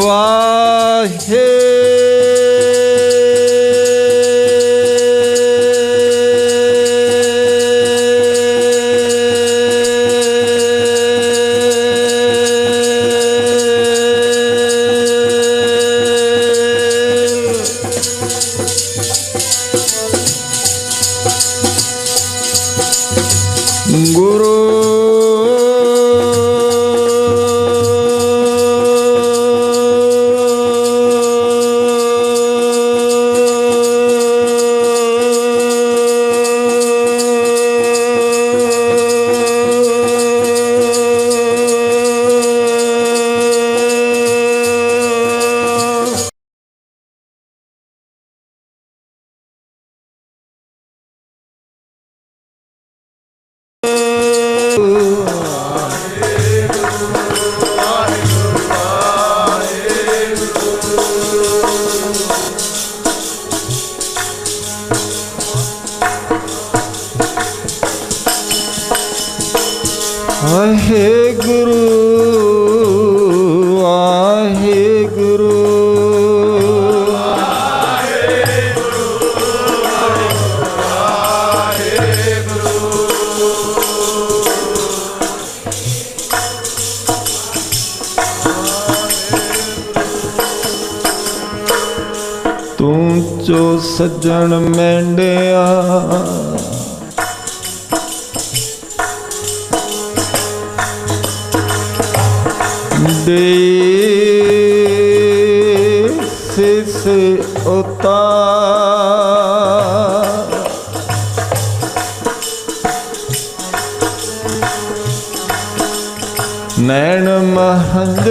वाहे गुरु वाहे गुरु वाहे गुरु तू चो सज्जन मेंडिया से उतार नैन महंद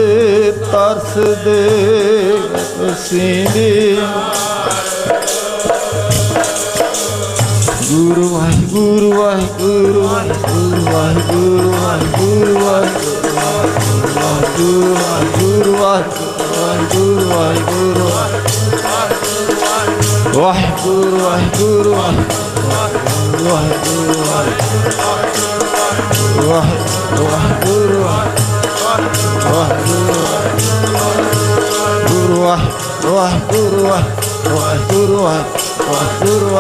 तरस दे सींदी गुरु वाहिगुरु वाहिगुरु वाहिगुरु वाहिगुरु वाहिगुरु वाहिगुरु वाहिगुरु वाहिगुरु वाहिगुरु वाहिगुरु वाहिगुरु वाहिगुरु वाहिगुरु वाहिगुरु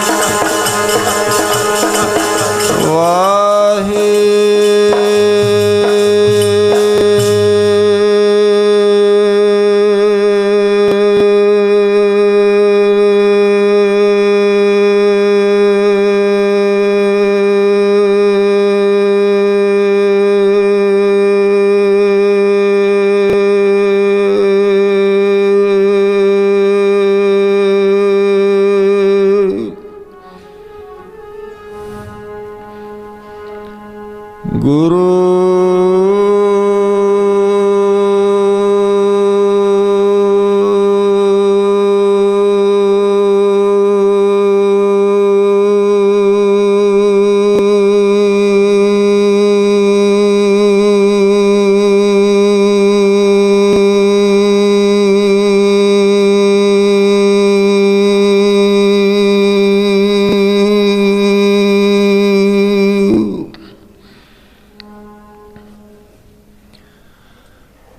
वाहिगुरु गुरु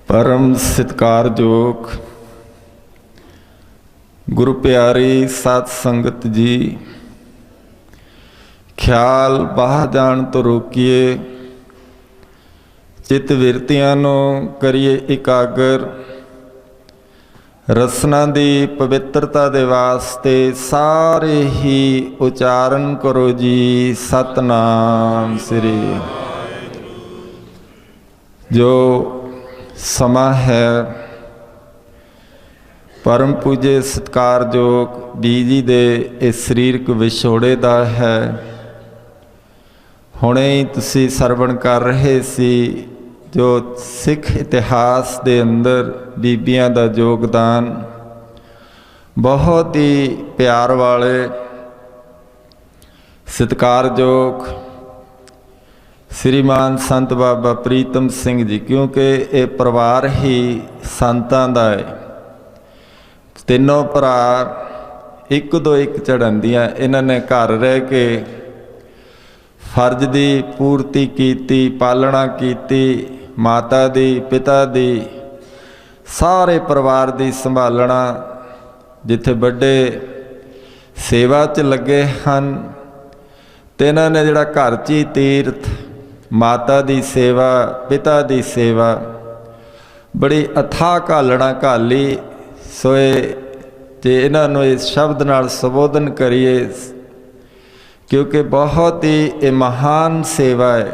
परम सत्कारयोग गुरु प्यारी साध संगत जी, ख्याल बाह जान तो रोकिए, चित विरतियां नूं करिए इकागर, रसना दी पवित्रता दे वास्ते सारे ही उचारण करो जी सतनाम श्री। जो समा है परम पूजे सत्कारयोग बीजी दे इस शरीरक विछोड़े दा है। हुणे ही तुसी सरवण कर रहे सी जो सिख इतिहास दे अंदर बीबियां दा योगदान बहुत ही प्यार वाले सत्कारयोग श्रीमान संत बाबा प्रीतम सिंह जी, क्योंकि ये परिवार ही संतां दा है। तीनों भरा एक दो एक चढ़ांदियां, इन्होंने घर रह के फर्ज की पूर्ति की, पालना की, माता दी पिता दी सारे परिवार की संभालना। जिथे बड़े सेवा च लगे हैं तो इन्होंने जिहड़ा घर च ही तीर्थ, माता दी सेवा, पिता दी सेवा बड़ी अथाह घालना घाली। सोए जे इन्हों इस शब्द नाल संबोधन करिए, क्योंकि बहुत ही ये महान सेवा है।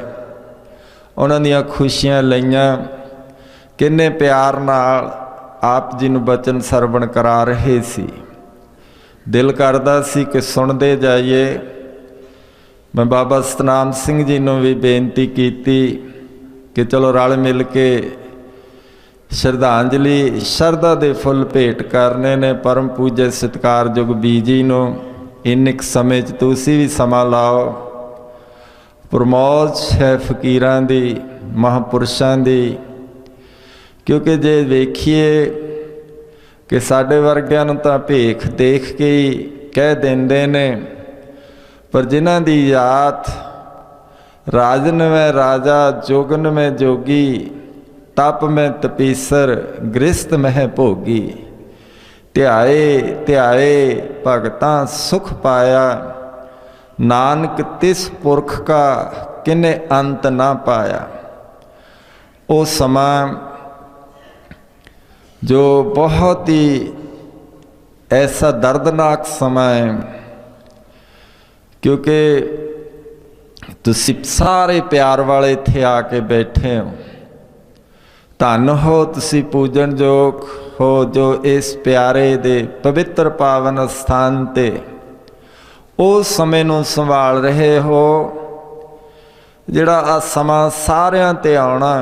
उन्होंने खुशियाँ लईयां, किन्ने प्यार नाल आप जी नूं बचन सरवण करा रहे सी। दिल करदा सी कि सुनते जाइए। मैं बाबा सतनाम सिंह जी नूं भी बेनती की कि चलो रल मिल के श्रद्धांजलि शरदा दे फुल भेंट करने ने परम पूज्य सत्कारयोग बीजी नूं। इन्ने समय च तुसीं भी समा लाओ। प्रमोद है फकीरां दी, महापुरुषां दी। क्योंकि जे वेखीए कि साडे वर्गियां नूं तां भेख देख के ही कह देंदे ने, पर जिन्हां दी याद राजन में राजा, जोगन में जोगी, तप में तपीसर, गृहस्थ में भोगी। ध्याए ध्याए भगतां सुख पाया, नानक तिस पुरख का किने अंत ना पाया। वो समा जो बहुत ही ऐसा दर्दनाक समय है, क्योंकि तुसी सारे प्यार वाले इत्थे आके बैठे हो। धन हो तुसी पूजन योग हो, जो इस प्यारे दे पवित्र पावन स्थान ते उस समय नूं संभाल रहे हो, जिहड़ा आ समा सारियां ते आउणा।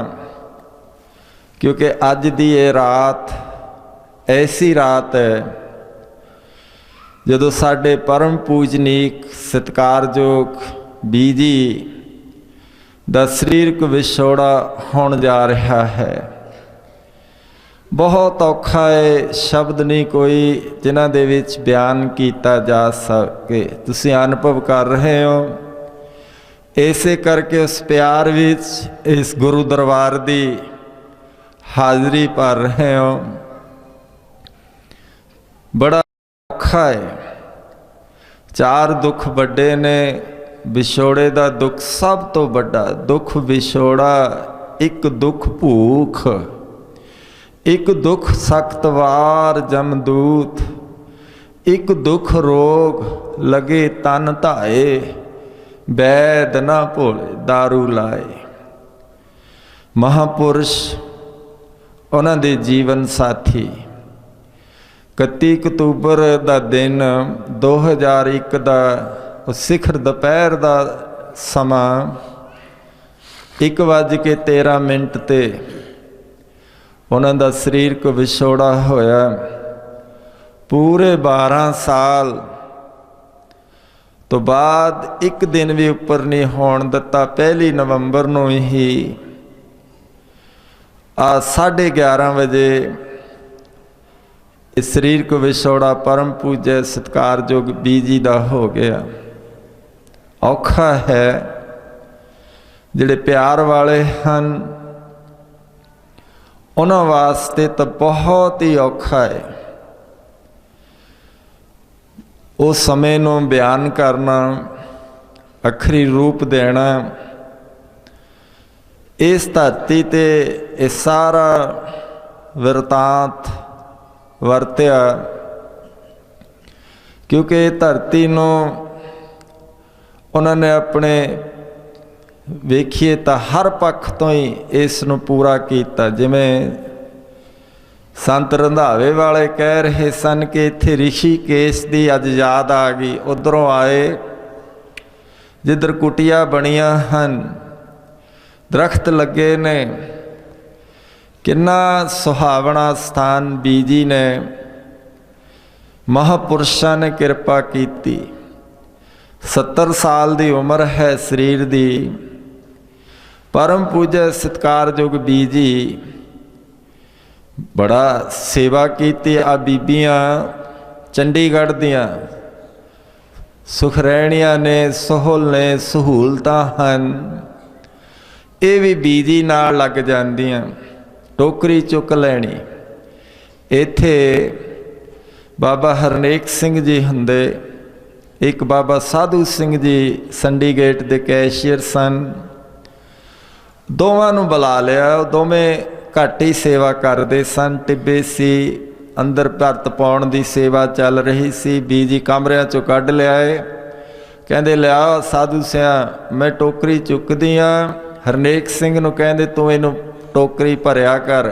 क्योंकि अज दी ये रात ऐसी रात है जदों साडे परम पूजनीक सत्कारयोग बीजी दा सरीरक विछोड़ा होण जा रहा है। बहुत औखा है, शब्द नहीं कोई जिन्हां दे विच बयान किया जा सके। तुसीं अनुभव कर रहे हो। इसे करके उस प्यार विच इस गुरु दरबार दी हाज़री भर रहे हो। बड़ा औखा है। चार दुख बड़े ने, विछोड़े का दुख सब तो बड़ा। दुख विछोड़ा, एक दुख भूख, एक दुख सख्त वार जमदूत, एक दुख रोग लगे तन धाए, बैद ना भोले दारू लाए। महापुरुष उन्हां दे जीवन साथी 31 अक्तूबर का दिन 2001 का सिखर दोपहर का समा 1:13 ते उन्हां दा सरीरक विछोड़ा होया। पूरे 12 साल तो बाद एक दिन भी उपर नहीं होण दिता। 1 नवंबर नूं ही 11:30 बजे इस शरीर को विछोड़ा परम पूज्य सत्कारयोग बीजी दा हो गया। औखा है, जिहड़े प्यार वाले हैं उन्हां वास्ते तो बहुत ही औखा है। उस समय नूं बयान करना, अखरी रूप देना, इस धरती ते इस सारा वरतांत वरत्या। क्योंकि धरती नूं उन्होंने अपने वेखिए तो हर पक्ष तो ही इस नूं पूरा किया। जिमें संत रंधावे वाले कह रहे सन कि इत्थे ऋषिकेश की अज याद आ गई। उधरों आए जिधर कुटिया बनिया हैं, दरख्त लगे ने, किन्ना सुहावना स्थान बीजी ने, महापुरुषों ने कृपा की। 70 साल की उम्र है शरीर की। परम पूज्य सत्कारयोग बीजी बड़ा सेवा की। आ बीबियां चंडीगढ़ दियां सुखरैणियां ने, सोहल ने, सहूलतां हन, ये भी बीजी नाल लग जांदियां। टोकरी चुक लैनी। इत्थे बाबा हरनेक सिंह जी हुंदे, एक बाबा साधू सिंह जी संडी गेट दे कैशियर सन। दोवां नूं बुला लिया। दोवें घट ही सेवा करते सन। टिब्बे सी, अंदर भरत पाउण दी सेवा चल रही सी। बीजी कमरिਆਂ चों कढ लियाए। कहंदे लिया साधु सिया मैं टोकरी चुकदी हाँ। हरनेक सिंह नूं कहंदे तूं इहनूं टोकरी भरिया कर।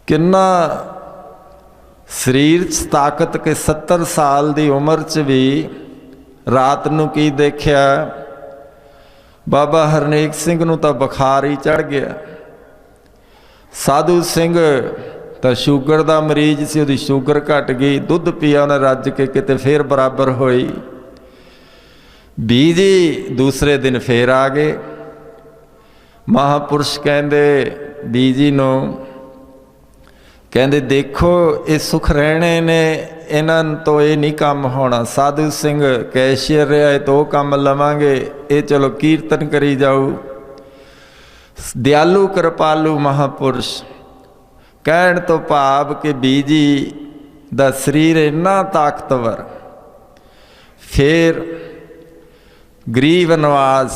किन्ना शरीर च ताकत के 70 साल की उम्र च भी रात नूं की देखिया, बाबा हरनेक सिंह नूं तां बुखार ही चढ़ गया। साधु सिंह तो शूगर का मरीज से, उसकी शूगर घट गई। दुध पिया उन्हें रज के, किते फिर बराबर होई। बीजी दूसरे दिन फिर आ गए। महापुरुष कहते बीजी नूं, कहते देखो ये सुख रहने ने, इन्हां तो ये नहीं काम होना। साधु सिंह कैशियर रहा है तो काम लवांगे, ये चलो कीर्तन करी जाओ। दयालु कृपालु महापुरुष कहण तो भाव कि बीजी दा शरीर इन्ना ताकतवर। फिर गरीब नवाज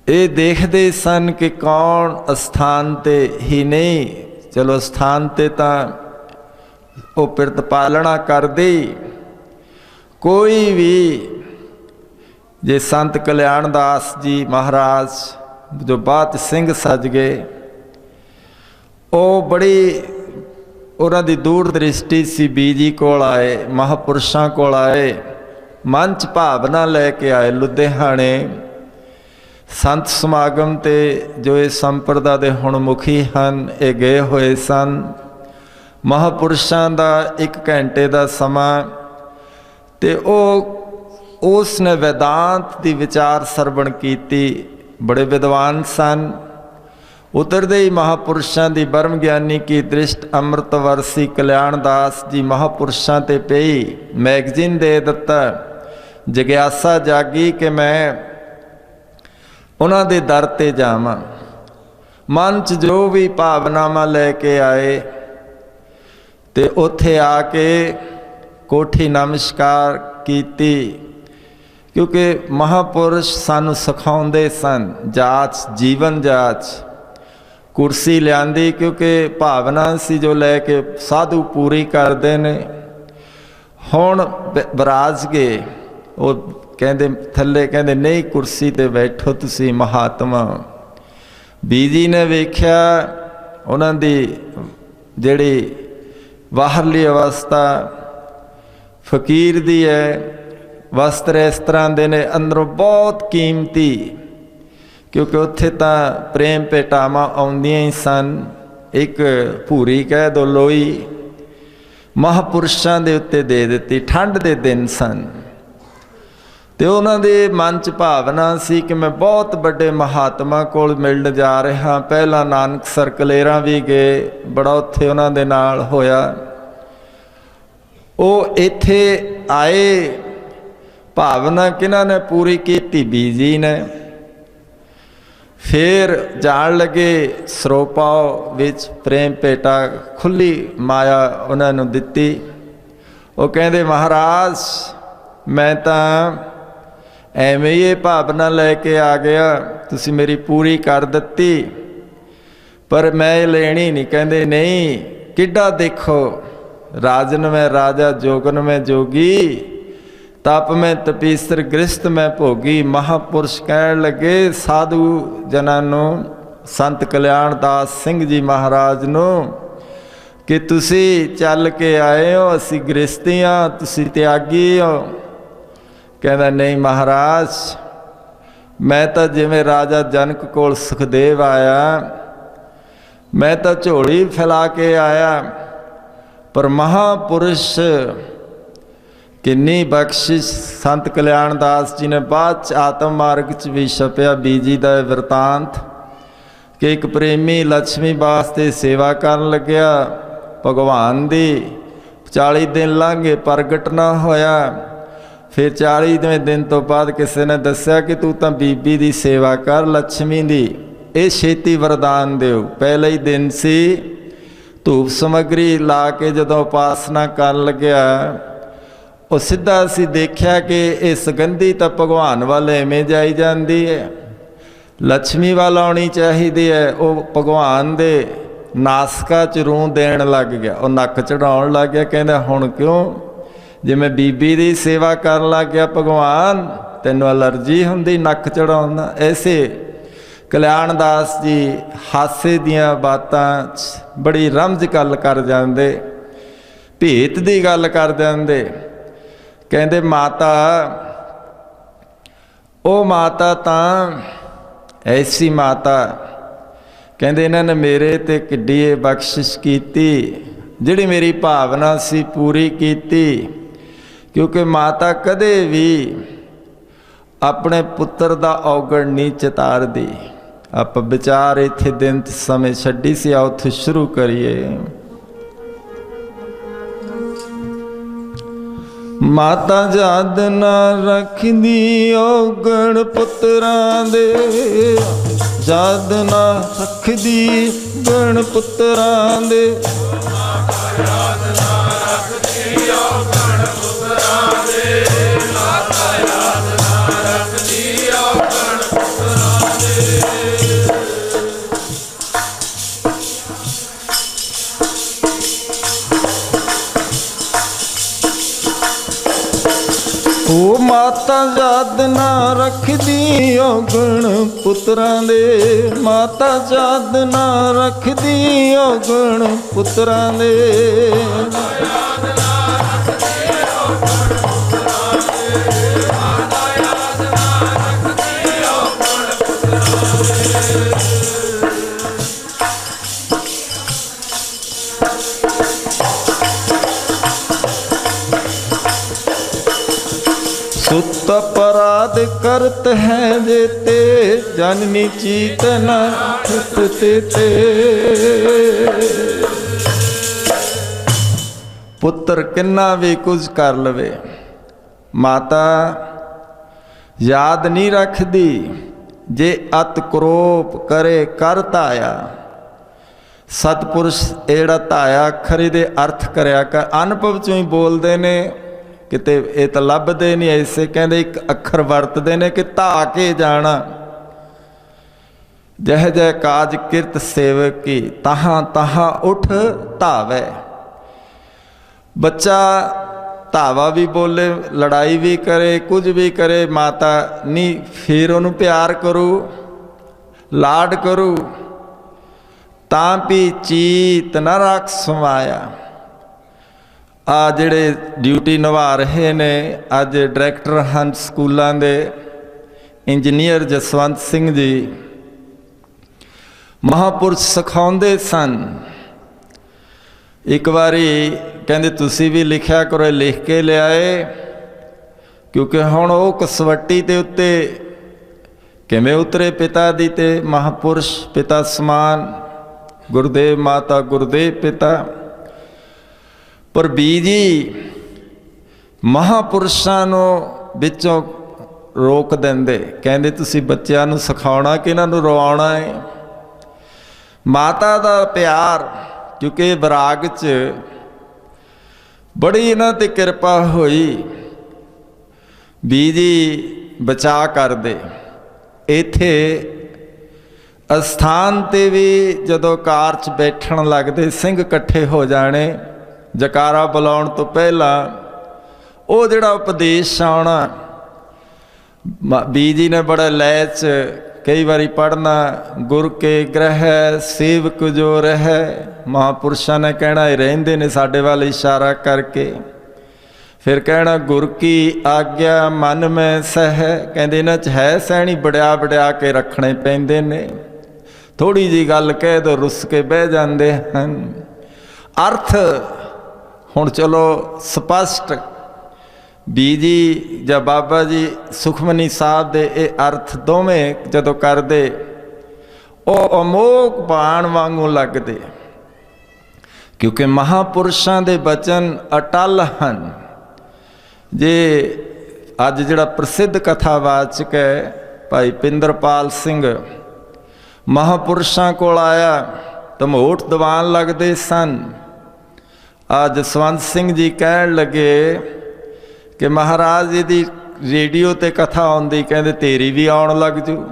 ये देखते सन कि कौन स्थान ते ही नहीं, चलो स्थान ते तां वो प्रतिपालना कर दे। कोई भी जे संत कल्याण दास जी महाराज जो बात सिंह सज गए, वो बड़ी उन्हां दी दूर दृष्टि सी। बीजी कोल आए, महापुरुषां कोल आए, मंच भावना लैके आए। लुधियाणे संत समागम ते जो ये संप्रदा दे हुण मुखी हन, ये गए हुए सन। महापुरुषां दा 1 घंटे का समा ते उसने वेदांत की विचार सरवण की। बड़े विद्वान सन। उतरदे ही महापुरुषां की ब्रह्म ज्ञानी की दृष्ट अमृतवर्षी कल्याण दास जी महापुरुषां ते पई। मैगजीन दे दिता। जिग्यासा जागी कि मैं उन्हां दे दर ते जावां। मन च जो भी भावनावां लैके आए ते उत्थे आके कोठी नमस्कार कीती। क्योंकि महापुरुष सानू सिखाउंदे सन जाच, जीवन जाच। कुर्सी लियांदी क्योंकि भावना सी जो लैके साधु पूरी करते ने। हुण बराज गए, वो कहते थले कहते नहीं कुर्सी ते बैठो तुसी महात्मा। बीजी ने वेख्या उन्हां दी जिहड़ी बाहरली अवस्था फकीर दी है। वस्त्र इस तरह दे ने, अंदरों बहुत कीमती। क्योंकि उत्थे तां प्रेम भेटावां आउंदियां ही सन। एक भूरी कह दो लोई महापुरुषां दे उत्ते दे दित्ती। ठंड दे दिन सन ते उन्हां दे मन च भावना सी कि मैं बहुत बड़े महात्मा कोल मिलण जा रहा। पहला नानकसर कलेरा भी गए, बड़ा उत्थे उन्हां दे नाल होया। वो इत्थे आए, भावना किन्हां ने पूरी की? बीजी ने। फिर जान लगे सरोपाओ विच प्रेम भेटा खुली माया उन्होंने दिती। वो कहते महाराज मैं तां एवें ये भावना लैके आ गया, तुसी मेरी पूरी कर दिती, पर मैं लेनी नहीं। कहते नहीं, किड्डा देखो राजन में राजा, जोगन में जोगी, तप में तपीसर, गृहस्थ में भोगी। महापुरुष कहन लगे साधु जनां नूं, संत कल्याण दास सिंह जी महाराज नूं कि तुसी चल के आए हो, असी गृहस्थी हाँ, तुसी त्यागी हो। कहता नहीं महाराज मैं तो जिवें राजा जनक कोल सुखदेव आया, मैं तो झोली फैला के आया, पर महापुरुष किन्नी बख्शिश संत कल्याण दास जी ने बाद आत्म मार्ग च भी छपिया बीजी का वरतांत कि एक प्रेमी लक्ष्मी वास्ते सेवा कर लग्या, भगवान दी 40 दिन लंघे प्रगट ना होया। फिर 40वें दिन तो बाद किसी ने दस्या कि तू तो बीबी दी सेवा कर लक्ष्मी दी, ये छेती वरदान दिओ। पहले ही दिन सी, धूप समग्री ला के जदों उपासना कर लग्या, वो सीधा असी देखा कि ये सुगंधी तो भगवान वाल एवें जाई जाती है, लक्ष्मी वाल आनी चाहिए है। वो भगवान दे नासका च रूह देन लग गया, वो नक चढ़ाउण लग गया। कहंदा हुण क्यों, जे मैं बीबी दी सेवा कर लग गया भगवान, तैनूं एलर्जी हुंदी नक चढ़ाउण दा। ऐसे कल्याण दास जी हासे दियां बातां बड़ी रमज गल कर जांदे, भेत दी गल कर जांदे। कहते माता ओ माता तां ऐसी माता, कहते इन्होंने मेरे ते किड्डी बख्शिश की, जिहड़ी मेरी भावना सी पूरी की। क्योंकि माता कदे भी अपने पुत्र दा औगण नहीं चितारदी। आप विचार इत्थे दिन समय छड्डी सी, आओ उत्थे शुरू करिए। माता जद ना रखदी औगण पुत्रां दे, जद ना रखदी गण पुत्रां दे। ओ माता याद ना रखदी औगण पुत्रां दे, माता याद ना रखदी औगण पुत्रां दे। सुत अपराध करत है जेते, जननी चीत न ते। पुत्र किन्ना भी कुछ कर लवे, माता याद नहीं रखदी। जे अत क्रोप करे कर ताया, सतपुरुष एड़ा ताया अखर दे अर्थ करया कर। अनुभव चों ही बोलते ने, किते ये तो लभदे नहीं। ऐसे कहते एक अखर वरतते ने कि धा के जाना। जह जह काज किरत सेवक की, तहां तहां उठ धावै। बच्चा धावा भी बोले, लड़ाई भी करे, कुछ भी करे, माता नहीं फिर उन्होंने प्यार करू, लाड करू। तां भी चीत न रख समाया। आ जिहड़े ड्यूटी निभा रहे ने अज डायरैक्टर हैं स्कूलों के, इंजीनियर जसवंत सिंह जी महापुरुष सिखाउंदे सन। एक बारी कहते तुसी भी लिखा करो, लिख के लियाए, क्योंकि हुण वो कसवट्टी के उत्ते किवें उतरे पिता दी ते महापुरुष पिता समान, गुरुदेव माता गुरुदेव पिता। पर बीजी महापुरुषां नूं विचों रोक देंदे, कहंदे तुसीं बच्चिआं नूं सिखाउणा कि इन्हां नूं रवाउणा है। माता दा प्यार, क्योंकि विराग च बड़ी इन्हां ते किरपा होई, बीजी बचा कर दे। इत्थे अस्थान ते भी जदों कार च बैठण लगदे, सिंह इकट्ठे हो जाने, जकारा बुलाउण तो पहला वो जिहड़ा उपदेश आउणा, बीजी ने बड़ा लय च कई बारी पढ़ना, गुर के ग्रह सेवक जो रह। महापुरुषों ने कहना ही रहिंदे ने साडे वाल इशारा करके, फिर कहना गुर की आग्या मन में सह। कहते इन्हां च है सैनी, बड़िया बड़िया के रखने पैंदे ने। थोड़ी जी गल कह दो रुस के बह जाते हैं। अर्थ हुण चलो स्पष्ट बीजी ਜਾਂ बाबा जी सुखमनी साहब ਦੇ ਇਹ अर्थ ਦੋਵੇਂ ਜਦੋਂ ਕਰਦੇ ਉਹ ਅਮੋਘ ਬਾਣ ਵਾਂਗੂ ਲੱਗਦੇ, ਕਿਉਂਕਿ ਮਹਾਂਪੁਰਸ਼ਾਂ ਦੇ ਬਚਨ ਅਟਲ ਹਨ। ਜੇ ਅੱਜ ਜਿਹੜਾ ਪ੍ਰਸਿੱਧ ਕਥਾਵਾਚਕ ਹੈ ਭਾਈ ਪਿੰਦਰਪਾਲ ਸਿੰਘ ਮਹਾਂਪੁਰਸ਼ਾਂ ਕੋਲ ਆਇਆ ਤਾਂ ਮੋਟ ਦੀਵਾਨ ਲੱਗਦੇ ਸਨ। ਅੱਜ ਜਸਵੰਤ ਸਿੰਘ ਜੀ ਕਹਿਣ ਲੱਗੇ ਕਿ ਮਹਾਰਾਜ ਜੀ ਦੀ ਰੇਡੀਓ 'ਤੇ ਕਥਾ ਆਉਂਦੀ, ਕਹਿੰਦੇ ਤੇਰੀ ਵੀ ਆਉਣ ਲੱਗ ਜੂ।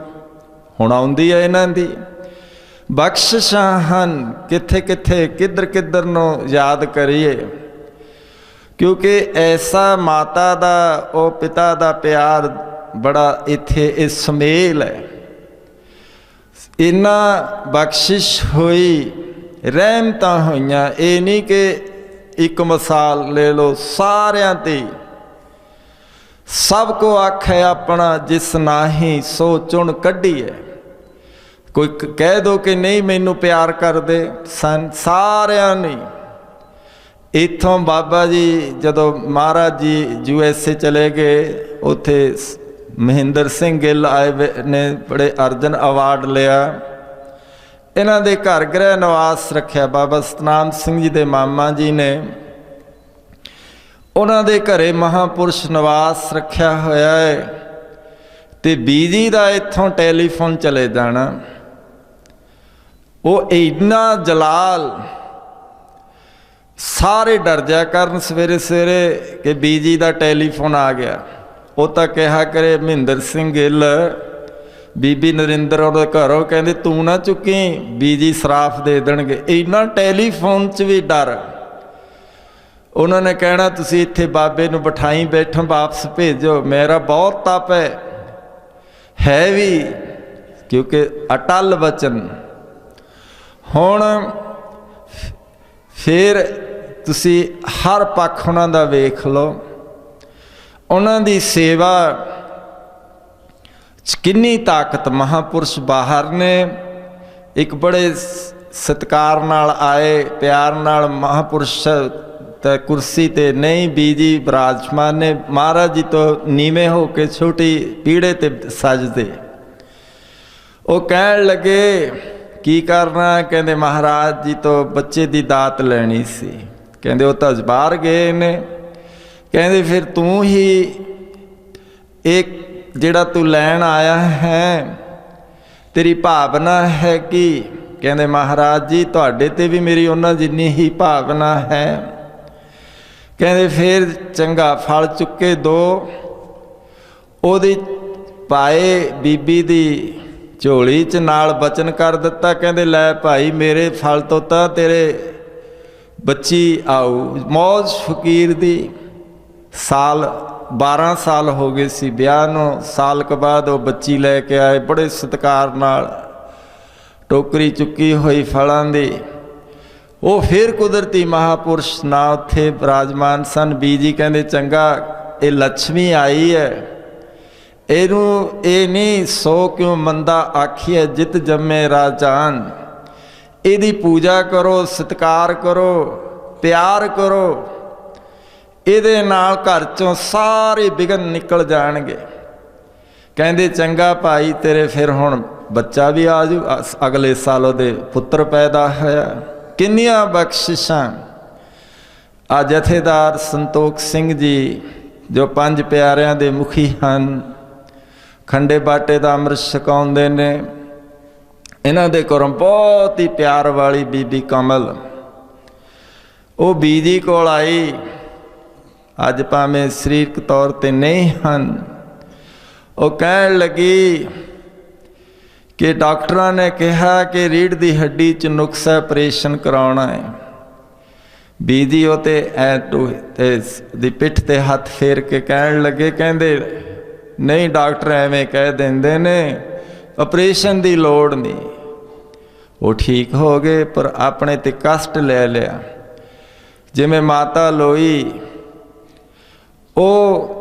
ਹੁਣ ਆਉਂਦੀ ਹੈ ਇਹਨਾਂ ਦੀ। ਬਖਸ਼ਿਸ਼ਾਂ ਹਨ, ਕਿੱਥੇ ਕਿੱਥੇ ਕਿੱਧਰ ਕਿੱਧਰ ਨੂੰ ਯਾਦ ਕਰੀਏ, ਕਿਉਂਕਿ ਐਸਾ ਮਾਤਾ ਦਾ ਉਹ ਪਿਤਾ ਦਾ ਪਿਆਰ ਬੜਾ ਇੱਥੇ ਇਹ ਸੁਮੇਲ ਹੈ। ਇੰਨਾ ਬਖਸ਼ਿਸ਼ ਹੋਈ, ਰਹਿਮਤਾਂ ਹੋਈਆਂ। ਇਹ ਨਹੀਂ ਕਿ ਇੱਕ ਮਿਸਾਲ ਲੈ ਲਓ, ਸਾਰਿਆਂ 'ਤੇ ਸਭ ਕੋ ਆਖੇ ਆਪਣਾ ਜਿਸ ਨਾਹੀਂ ਸੋ ਚੁਣ ਕੱਢੀ ਹੈ। ਕੋਈ ਕਹਿ ਦੋ ਕਿ ਨਹੀਂ ਮੈਨੂੰ ਪਿਆਰ ਕਰਦੇ ਸਨ, ਸਾਰਿਆਂ ਨੇ। ਇੱਥੋਂ ਬਾਬਾ ਜੀ ਜਦੋਂ ਮਹਾਰਾਜ ਜੀ USA ਚਲੇ ਗਏ, ਉੱਥੇ ਮਹਿੰਦਰ ਸਿੰਘ ਗਿੱਲ ਆਏ ਨੇ, ਬੜੇ ਅਰਜਨ ਅਵਾਰਡ ਲਿਆ। ਇਹਨਾਂ ਦੇ ਘਰ ਗ੍ਰਹਿ ਨਿਵਾਸ ਰੱਖਿਆ। ਬਾਬਾ ਸਤਨਾਮ ਸਿੰਘ ਜੀ ਦੇ ਮਾਮਾ ਜੀ ਨੇ ਉਹਨਾਂ ਦੇ ਘਰੇ ਮਹਾਂਪੁਰਸ਼ ਨਿਵਾਸ ਰੱਖਿਆ ਹੋਇਆ ਹੈ। ਅਤੇ ਬੀਜੀ ਦਾ ਇੱਥੋਂ ਟੈਲੀਫੋਨ ਚਲੇ ਜਾਣਾ। ਉਹ ਇੰਨਾ ਜਲਾਲ, ਸਾਰੇ ਡਰ ਜਾ ਕਰਨ ਸਵੇਰੇ ਸਵੇਰੇ ਕਿ ਬੀਜੀ ਦਾ ਟੈਲੀਫੋਨ ਆ ਗਿਆ। ਉਹ ਤਾਂ ਕਿਹਾ ਕਰੇ ਮਹਿੰਦਰ ਸਿੰਘ ਗਿੱਲ ਬੀਬੀ ਨਰਿੰਦਰ ਉਹਦੇ ਘਰੋਂ, ਕਹਿੰਦੇ ਤੂੰ ਨਾ ਚੁੱਕੀ, ਬੀਜੀ ਸਰਾਫ ਦੇ ਦੇਣਗੇ। ਇੰਨਾ ਟੈਲੀਫੋਨ 'ਚ ਵੀ ਡਰ। ਉਹਨਾਂ ਨੇ ਕਹਿਣਾ ਤੁਸੀਂ ਇੱਥੇ ਬਾਬੇ ਨੂੰ ਬਿਠਾਈ ਬੈਠੋ, ਵਾਪਸ ਭੇਜੋ, ਮੇਰਾ ਬਹੁਤ ਤਪ ਹੈ ਵੀ, ਕਿਉਂਕਿ ਅਟਲ ਵਚਨ। ਹੁਣ ਫਿਰ ਤੁਸੀਂ ਹਰ ਪੱਖ ਉਹਨਾਂ ਦਾ ਵੇਖ ਲਓ, ਉਹਨਾਂ ਦੀ ਸੇਵਾ 'ਚ ਕਿੰਨੀ ਤਾਕਤ। ਮਹਾਂਪੁਰਸ਼ ਬਾਹਰ ਨੇ, ਇੱਕ ਬੜੇ ਸਤਿਕਾਰ ਨਾਲ ਆਏ, ਪਿਆਰ ਨਾਲ। ਮਹਾਂਪੁਰਸ਼ ਤਾਂ ਕੁਰਸੀ 'ਤੇ ਨਹੀਂ, ਬੀਜੀ ਵਿਰਾਜਮਾਨ ਨੇ, ਮਹਾਰਾਜ ਜੀ ਤੋਂ ਨੀਵੇਂ ਹੋ ਕੇ ਛੋਟੀ ਪੀੜੇ 'ਤੇ ਸਜਦੇ। ਉਹ ਕਹਿਣ ਲੱਗੇ ਕੀ ਕਰਨਾ? ਕਹਿੰਦੇ ਮਹਾਰਾਜ ਜੀ ਤੋਂ ਬੱਚੇ ਦੀ ਦਾਤ ਲੈਣੀ ਸੀ। ਕਹਿੰਦੇ ਉਹ ਤਾਂ ਬਾਹਰ ਗਏ ਨੇ। ਕਹਿੰਦੇ ਫਿਰ ਤੂੰ ਹੀ ਇੱਕ ਜਿਹੜਾ ਤੂੰ ਲੈਣ ਆਇਆ ਹੈ, ਤੇਰੀ ਭਾਵਨਾ ਹੈ ਕਿ? ਕਹਿੰਦੇ ਮਹਾਰਾਜ ਜੀ ਤੁਹਾਡੇ 'ਤੇ ਵੀ ਮੇਰੀ ਉਹਨਾਂ ਜਿੰਨੀ ਹੀ ਭਾਵਨਾ ਹੈ। ਕਹਿੰਦੇ ਫਿਰ ਚੰਗਾ, ਫਲ ਚੁੱਕੇ ਦੋ, ਉਹਦੀ ਪਾਏ ਬੀਬੀ ਦੀ ਝੋਲੀ 'ਚ, ਨਾਲ ਬਚਨ ਕਰ ਦਿੱਤਾ। ਕਹਿੰਦੇ ਲੈ ਭਾਈ, ਮੇਰੇ ਫਲ ਤੋਂ ਤਾਂ ਤੇਰੇ ਬੱਚੀ ਆਊ। ਮੌਜ ਫਕੀਰ ਦੀ ਸਾਲ 12 ਸਾਲ ਹੋ ਗਏ ਸੀ ਵਿਆਹ ਨੂੰ। ਸਾਲ ਕੁ ਬਾਅਦ ਉਹ ਬੱਚੀ ਲੈ ਕੇ ਆਏ, ਬੜੇ ਸਤਿਕਾਰ ਨਾਲ, ਟੋਕਰੀ ਚੁੱਕੀ ਹੋਈ ਫਲਾਂ ਦੀ। ਉਹ ਫਿਰ ਕੁਦਰਤੀ ਮਹਾਂਪੁਰਸ਼ ਨਾ ਉੱਥੇ ਵਿਰਾਜਮਾਨ ਸਨ। ਬੀਜੀ ਕਹਿੰਦੇ ਚੰਗਾ, ਇਹ ਲక్ష్ਮੀ ਆਈ ਹੈ, ਇਹਨੂੰ ਇਹ ਨਹੀਂ ਸੋ ਕਿਉਂ ਮੰਦਾ ਆਖੀਏ, ਜਿਤ ਜੰਮੇ ਰਾਜਾਨ। ਇਹਦੀ ਪੂਜਾ ਕਰੋ, ਸਤਿਕਾਰ ਕਰੋ, ਪਿਆਰ ਕਰੋ। ਇਹਦੇ ਨਾਲ ਘਰ 'ਚੋਂ ਸਾਰੇ ਵਿਘਨ ਨਿਕਲ ਜਾਣਗੇ। ਕਹਿੰਦੇ ਚੰਗਾ ਭਾਈ, ਤੇਰੇ ਫਿਰ ਹੁਣ ਬੱਚਾ ਵੀ ਆ ਜੂ। ਅਗਲੇ ਸਾਲ ਉਹਦੇ ਪੁੱਤਰ ਪੈਦਾ ਹੋਇਆ। ਕਿੰਨੀਆਂ ਬਖਸ਼ਿਸ਼ਾਂ। ਆ ਜਥੇਦਾਰ ਸੰਤੋਖ ਸਿੰਘ ਜੀ ਜੋ 5 ਪਿਆਰਿਆਂ ਦੇ ਮੁਖੀ ਹਨ, ਖੰਡੇ ਬਾਟੇ ਦਾ ਅੰਮ੍ਰਿਤ ਛਕਾਉਂਦੇ ਨੇ। ਇਹਨਾਂ ਦੇ ਘਰੋਂ ਬਹੁਤ ਹੀ ਪਿਆਰ ਵਾਲੀ ਬੀਬੀ ਕਮਲ, ਉਹ ਬੀਜੀ ਕੋਲ ਆਈ। ਅੱਜ ਭਾਵੇਂ ਸਰੀਰਕ ਤੌਰ 'ਤੇ ਨਹੀਂ ਹਨ। ਉਹ ਕਹਿਣ ਲੱਗੀ ਕਿ ਡਾਕਟਰਾਂ ਨੇ ਕਿਹਾ ਕਿ ਰੀੜ੍ਹ ਦੀ ਹੱਡੀ 'ਚ ਨੁਕਸ ਹੈ, ਆਪਰੇਸ਼ਨ ਕਰਾਉਣਾ ਹੈ। ਬੀਜੀ ਉਹ 'ਤੇ ਦੀ ਪਿੱਠ 'ਤੇ ਹੱਥ ਫੇਰ ਕੇ ਕਹਿਣ ਲੱਗੇ, ਕਹਿੰਦੇ ਨਹੀਂ ਡਾਕਟਰ ਐਵੇਂ ਕਹਿ ਦਿੰਦੇ ਨੇ, ਆਪਰੇਸ਼ਨ ਦੀ ਲੋੜ ਨਹੀਂ। ਉਹ ਠੀਕ ਹੋ ਗਏ, ਪਰ ਆਪਣੇ 'ਤੇ ਕਸ਼ਟ ਲੈ ਲਿਆ। ਜਿਵੇਂ ਮਾਤਾ ਲੋਈ, ਉਹ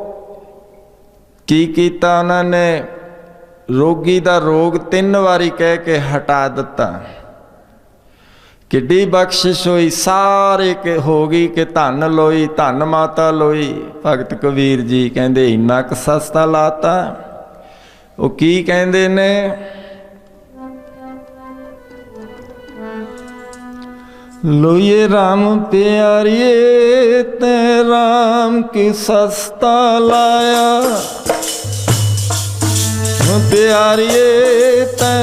ਕੀ ਕੀਤਾ ਉਹਨਾਂ ਨੇ? ਰੋਗੀ ਦਾ ਰੋਗ 3 ਵਾਰੀ ਕਹਿ ਕੇ ਹਟਾ ਦਿੱਤਾ किड्डी बख्शिश हुई, सारे के हो गई कि धन लोई, धन माता लोई। भगत कबीर जी कहते इन्ना क सस्ता लाता। वो की कहते ने, लोइए राम प्यारिए ते राम की सस्ता लाया, प्यारिए ते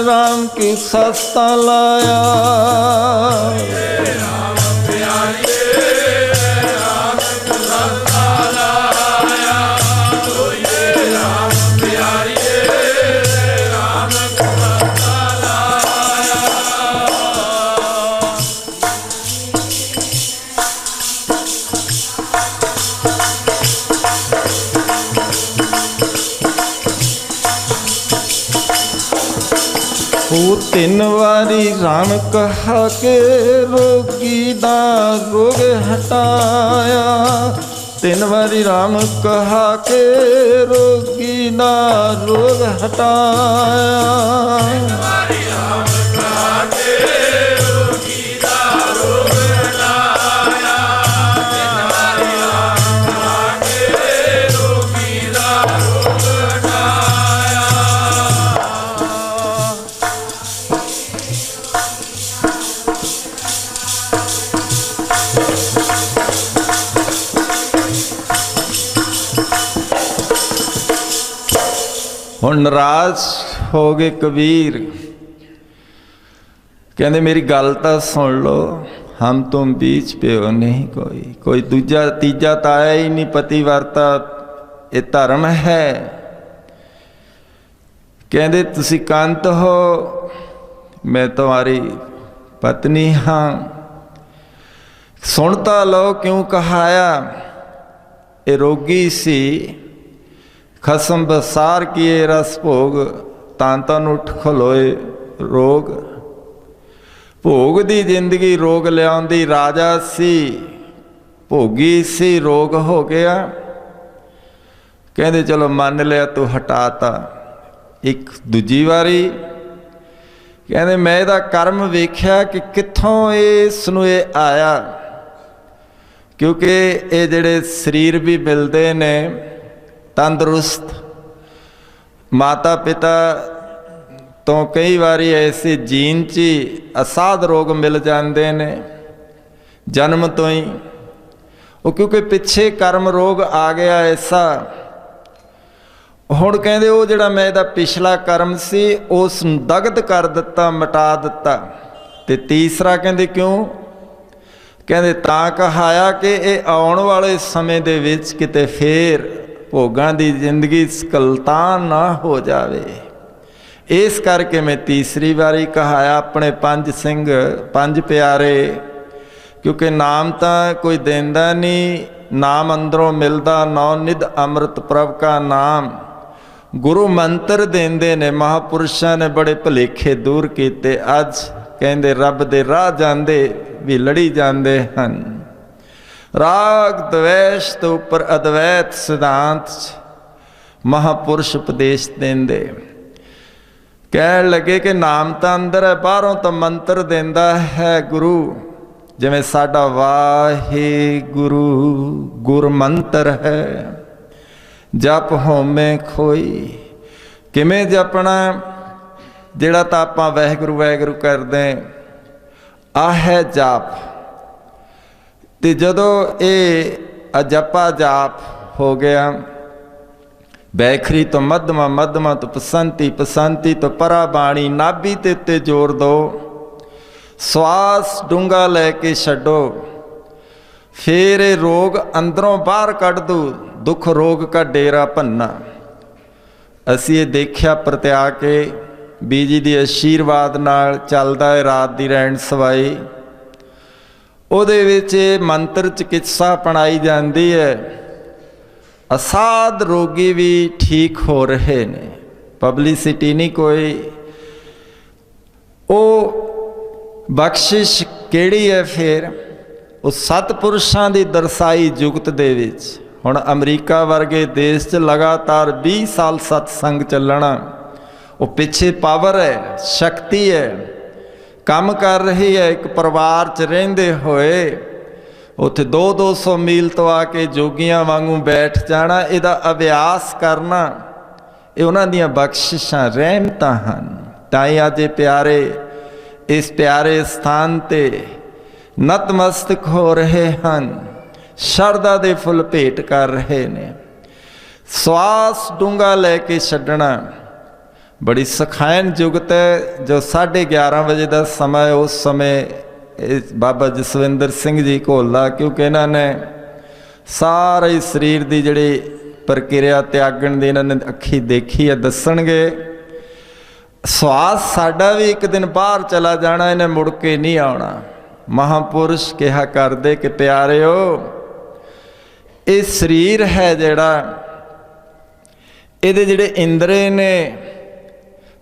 राम की सस्ता लाया। राम प्यारिए राम की सस्ता लाया, राम प्यारिए राम की सस्ता लाया। वो तीन वारी राम कहा के रोगी दा रोग हटाया, तीन वारी राम कहा के रोगी दा रोग हटाया। हुण नाराज हो गए कबीर, कहते मेरी गल तो सुन लो, हम तुम बीच पे हो नहीं, कोई दूजा तीजा तो आया ही नहीं। पतिवर्ता ये धर्म है। कहते तुसी कंत हो, मैं तुम्हारी पत्नी हाँ, सुनता लो क्यों कहाया। ये रोगी सी, खसम बसार किए रस भोग, तांतन उठ खलोए रोग। भोग दी जिंदगी रोग लियाउंदी, राजा सी भोगी सी रोग हो गया। कहते चलो मान लिया तू हटाता। एक दूजी वारी कहते मैं इहदा कर्म वेख्या कि कित्थों इस नूं इह आया, क्योंकि ये जिहड़े शरीर भी मिलते ने तंदुरुस्त, माता पिता तो कई बारी ऐसे जीन च असाध रोग मिल जाते ने जन्म तो ही। वो क्योंकि पिछे कर्म रोग आ गया ऐसा। हुण कहते वो जिहड़ा मैं इहदा पिछला कर्म सी उस दगद कर दिता, मिटा दिता। ते तीसरा कहते क्यों, कहते तां कहाया कि ये आउण वाले समय दे विच किते फेर भोगां दी जिंदगी सकलतान ना हो जावे, इस करके मैं तीसरी बारी कहाया अपने पंज सिंह पंज प्यारे। क्योंकि नाम तो कोई देंदा नहीं, नाम अंदरों मिलदा, नौ निध अमृत प्रभ का नाम। गुरु मंत्र देंदे ने, महापुरुषों ने बड़े भुलेखे दूर किए। अज कहते रब दे राह जांदे भी लड़ी जाते हैं। राग द्वेष तो उपर अद्वैत सिद्धांत महापुरुष उपदेश देंदे। कह लगे कि नाम तो अंदर है, बाहरों तो मंत्र देंदा है गुरु। जिवें साडा वाहे गुरु गुर मंत्र है, जप होमे खोई। किवें जपना, जिहड़ा तां आपां वाहिगुरू वाहिगुरू करदे आ है जाप। ते जदों ये अजपा जाप हो गया, बैखरी तो मध्यमा, मध्यमा तो पसंती, पसंती तो परा बाणी। नाभि ते उत्ते जोर दो, श्वास डूंगा लैके छड्डो। फिर ये रोग अंदरों बाहर कढ़ दो, दुख रोग का डेरा भन्ना। असीं ये देखिया प्रत्या के बीजी दी आशीर्वाद नाल चलदा है रात दी रहन सवाई। ਉਹਦੇ ਵਿੱਚ ਮੰਤਰ चिकित्सा अपनाई जाती है। असाध रोगी भी ठीक हो रहे ने, पब्लिसिटी नहीं कोई। वो बख्शिश केड़ी है फिर, वो सतपुरुषां दी दरसाई जुगत दे विच। हुण अमरीका वर्गे देश च लगातार 20 साल सत्संग चलना, वो पिछे पावर है, शक्ति है। ਕੰਮ ਕਰ ਰਹੀ ਹੈ, ਇੱਕ ਪਰਿਵਾਰ 'ਚ ਰਹਿੰਦੇ ਹੋਏ ਉੱਥੇ 200 ਮੀਲ ਤੋਂ ਆ ਕੇ ਜੋਗੀਆਂ ਵਾਂਗੂ ਬੈਠ ਜਾਣਾ, ਇਹਦਾ ਅਭਿਆਸ ਕਰਨਾ, ਇਹ ਉਹਨਾਂ ਦੀਆਂ ਬਖਸ਼ਿਸ਼ਾਂ ਰਹਿਮਤਾਂ ਹਨ। ਤਾਂ ਹੀ ਅੱਜ ਇਹ ਪਿਆਰੇ ਇਸ ਪਿਆਰੇ ਸਥਾਨ 'ਤੇ ਨਤਮਸਤਕ ਹੋ ਰਹੇ ਹਨ, ਸ਼ਰਧਾ ਦੇ ਫੁੱਲ ਭੇਟ ਕਰ ਰਹੇ ਨੇ। ਸਵਾਸ ਡੂੰਘਾ ਲੈ ਕੇ ਛੱਡਣਾ ਬੜੀ ਸਖਾਇਨ ਜੁਗਤ ਹੈ। ਜੋ 11:30 ਵਜੇ ਦਾ ਸਮਾਂ ਹੈ, ਉਸ ਸਮੇਂ ਬਾਬਾ ਜਸਵਿੰਦਰ ਸਿੰਘ ਜੀ ਘੋਲਾ, ਕਿਉਂਕਿ ਇਹਨਾਂ ਨੇ ਸਾਰੇ ਸਰੀਰ ਦੀ ਜਿਹੜੀ ਪ੍ਰਕਿਰਿਆ ਤਿਆਗਣ ਦੀ ਇਹਨਾਂ ਨੇ ਅੱਖੀ ਦੇਖੀ ਹੈ, ਦੱਸਣਗੇ। ਸਵਾਸ ਸਾਡਾ ਵੀ ਇੱਕ ਦਿਨ ਬਾਹਰ ਚਲਾ ਜਾਣਾ, ਇਹਨੇ ਮੁੜ ਕੇ ਨਹੀਂ ਆਉਣਾ। ਮਹਾਂਪੁਰਸ਼ ਕਿਹਾ ਕਰਦੇ ਕਿ ਪਿਆਰਿਓ, ਇਹ ਸਰੀਰ ਹੈ ਜਿਹੜਾ, ਇਹਦੇ ਜਿਹੜੇ ਇੰਦਰੇ ਨੇ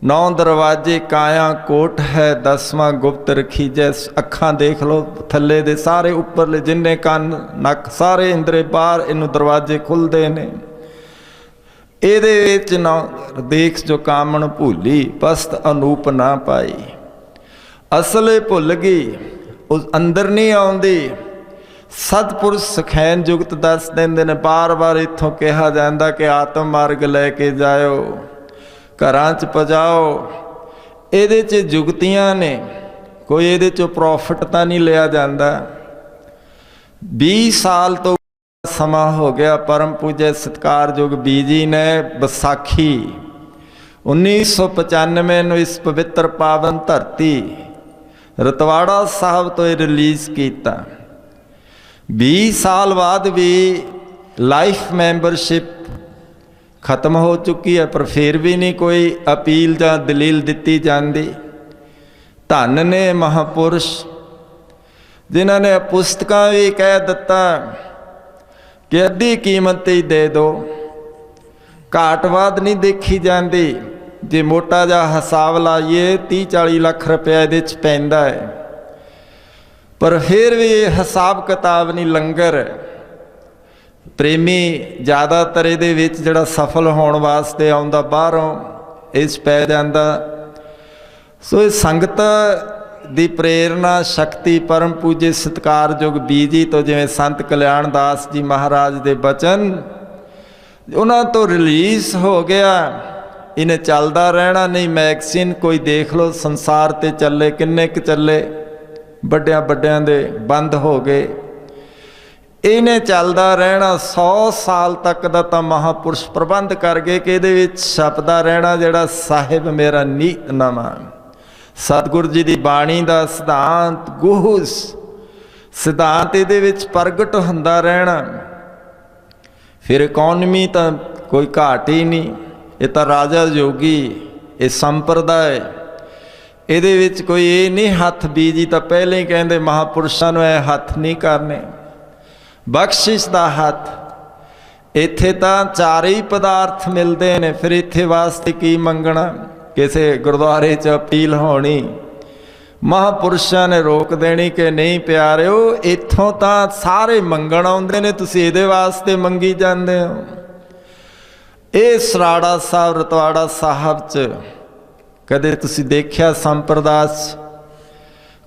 9 ਦਰਵਾਜ਼ੇ, ਕਾਇਆ ਕੋਟ ਹੈ, 10ਵਾਂ ਗੁਪਤ ਰਖੀਜੈ। ਅੱਖਾਂ ਦੇਖ ਲਓ, ਥੱਲੇ ਦੇ ਸਾਰੇ ਉੱਪਰਲੇ ਜਿੰਨੇ ਕੰਨ ਨੱਕ ਸਾਰੇ ਇੰਦਰੇ ਬਾਹਰ, ਇਹਨੂੰ ਦਰਵਾਜ਼ੇ ਖੁੱਲ੍ਹਦੇ ਨੇ। ਇਹਦੇ ਵਿੱਚ ਨਾ ਦੇਖ ਜੋ ਕਾਮਣ ਭੁੱਲੀ, ਪਸਤ ਅਨੂਪ ਨਾ ਪਾਈ। ਅਸਲੇ ਭੁੱਲ ਗਈ, ਉਸ ਅੰਦਰ ਨਹੀਂ ਆਉਂਦੀ। ਸਤਿਪੁਰਸ਼ ਸਖੈਨ ਜੁਗਤ ਦੱਸ ਦਿੰਦੇ ਨੇ, ਬਾਰ-ਬਾਰ ਇੱਥੋਂ ਕਿਹਾ ਜਾਂਦਾ ਕਿ ਆਤਮ ਮਾਰਗ ਲੈ ਕੇ ਜਾਇਓ, ਘਰਾਂ 'ਚ ਪਜਾਓ। ਇਹਦੇ 'ਚ ਜੁਗਤੀਆਂ ਨੇ, ਕੋਈ ਇਹਦੇ 'ਚੋਂ ਪ੍ਰੋਫਿਟ ਤਾਂ ਨਹੀਂ ਲਿਆ ਜਾਂਦਾ। 20 ਸਾਲ ਤੋਂ ਸਮਾਂ ਹੋ ਗਿਆ। ਪਰਮ ਪੂਜੇ ਸਤਿਕਾਰਯੋਗ ਬੀਜੀ ਨੇ ਵਿਸਾਖੀ 1995 ਨੂੰ ਇਸ ਪਵਿੱਤਰ ਪਾਵਨ ਧਰਤੀ ਰਤਵਾੜਾ ਸਾਹਿਬ ਤੋਂ ਇਹ ਰਿਲੀਜ਼ ਕੀਤਾ। 20 ਸਾਲ ਬਾਅਦ ਵੀ ਲਾਈਫ ਮੈਂਬਰਸ਼ਿਪ ਖਤਮ ਹੋ ਚੁੱਕੀ ਹੈ, ਪਰ ਫਿਰ ਵੀ ਨਹੀਂ ਕੋਈ ਅਪੀਲ ਜਾਂ ਦਲੀਲ ਦਿੱਤੀ ਜਾਂਦੀ। ਧੰਨ ਨੇ ਮਹਾਂਪੁਰਸ਼ ਜਿਨ੍ਹਾਂ ਨੇ ਪੁਸਤਕਾਂ ਵੀ ਕਹਿ ਦਿੱਤਾ ਕਿ ਅੱਧੀ ਕੀਮਤ 'ਤੇ ਹੀ ਦੇ ਦਿਓ, ਘਾਟਵਾਦ ਨਹੀਂ ਦੇਖੀ ਜਾਂਦੀ। ਜੇ ਮੋਟਾ ਜਿਹਾ ਹਿਸਾਬ ਲਾਈਏ 30-40 ਲੱਖ ਰੁਪਇਆ ਇਹਦੇ 'ਚ ਪੈਂਦਾ ਹੈ, ਪਰ ਫਿਰ ਵੀ ਇਹ ਹਿਸਾਬ ਕਿਤਾਬ ਨਹੀਂ। ਲੰਗਰ ਪ੍ਰੇਮੀ ਜ਼ਿਆਦਾਤਰ ਇਹਦੇ ਵਿੱਚ ਜਿਹੜਾ ਸਫਲ ਹੋਣ ਵਾਸਤੇ ਆਉਂਦਾ ਬਾਹਰੋਂ, ਇਸ ਪੈ ਜਾਂਦਾ। ਸੋ ਇਹ ਸੰਗਤ ਦੀ ਪ੍ਰੇਰਨਾ ਸ਼ਕਤੀ ਪਰਮ ਪੂਜੇ ਸਤਿਕਾਰਯੋਗ ਬੀਜੀ ਤੋਂ, ਜਿਵੇਂ ਸੰਤ ਕਲਿਆਣ ਦਾਸ ਜੀ ਮਹਾਰਾਜ ਦੇ ਬਚਨ ਉਹਨਾਂ ਤੋਂ ਰਿਲੀਜ਼ ਹੋ ਗਿਆ। ਇਹਨੇ ਚੱਲਦਾ ਰਹਿਣਾ। ਨਹੀਂ ਮੈਗਜ਼ੀਨ ਕੋਈ ਦੇਖ ਲਓ ਸੰਸਾਰ 'ਤੇ ਚੱਲੇ, ਕਿੰਨੇ ਕੁ ਚੱਲੇ, ਵੱਡਿਆਂ ਵੱਡਿਆਂ ਦੇ ਬੰਦ ਹੋ ਗਏ। ਇਹਨੇ ਚੱਲਦਾ ਰਹਿਣਾ। 100 ਸਾਲ ਤੱਕ ਦਾ ਤਾਂ ਮਹਾਂਪੁਰਸ਼ ਪ੍ਰਬੰਧ ਕਰ ਗਏ ਕਿ ਇਹਦੇ ਵਿੱਚ ਛਪਦਾ ਰਹਿਣਾ ਜਿਹੜਾ ਸਾਹਿਬ ਮੇਰਾ ਨੀਤਨਾਮਾ, ਸਤਿਗੁਰੂ ਜੀ ਦੀ ਬਾਣੀ ਦਾ ਸਿਧਾਂਤ, ਗੁਹਸ ਸਿਧਾਂਤ ਇਹਦੇ ਵਿੱਚ ਪ੍ਰਗਟ ਹੁੰਦਾ ਰਹਿਣਾ। ਫਿਰ ਇਕੋਨਮੀ ਤਾਂ ਕੋਈ ਘਾਟ ਹੀ ਨਹੀਂ। ਇਹ ਤਾਂ ਰਾਜਾ ਜੋਗੀ, ਇਹ ਸੰਪਰਦਾਇ, ਇਹਦੇ ਵਿੱਚ ਕੋਈ ਇਹ ਨਹੀਂ ਹੱਥ ਬੀਜੀ। ਤਾਂ ਪਹਿਲਾਂ ਹੀ ਕਹਿੰਦੇ ਮਹਾਂਪੁਰਸ਼ਾਂ ਨੂੰ ਇਹ ਹੱਥ ਨਹੀਂ ਕਰਨੇ। ਬਖਸ਼ਿਸ਼ ਦਾ ਹੱਥ, ਇੱਥੇ ਤਾਂ ਚਾਰੇ ਹੀ ਪਦਾਰਥ ਮਿਲਦੇ ਨੇ, ਫਿਰ ਇੱਥੇ ਵਾਸਤੇ ਕੀ ਮੰਗਣਾ। ਕਿਸੇ ਗੁਰਦੁਆਰੇ 'ਚ ਅਪੀਲ ਹੋਣੀ, ਮਹਾਂਪੁਰਸ਼ਾਂ ਨੇ ਰੋਕ ਦੇਣੀ ਕਿ ਨਹੀਂ ਪਿਆਰਿਓ, ਇੱਥੋਂ ਤਾਂ ਸਾਰੇ ਮੰਗਣ ਆਉਂਦੇ ਨੇ, ਤੁਸੀਂ ਇਹਦੇ ਵਾਸਤੇ ਮੰਗੀ ਜਾਂਦੇ ਹੋ। ਇਹ ਸਰਾੜਾ ਸਾਹਿਬ ਰਤਵਾੜਾ ਸਾਹਿਬ 'ਚ ਕਦੇ ਤੁਸੀਂ ਦੇਖਿਆ ਸੰਪਰਦਾਸ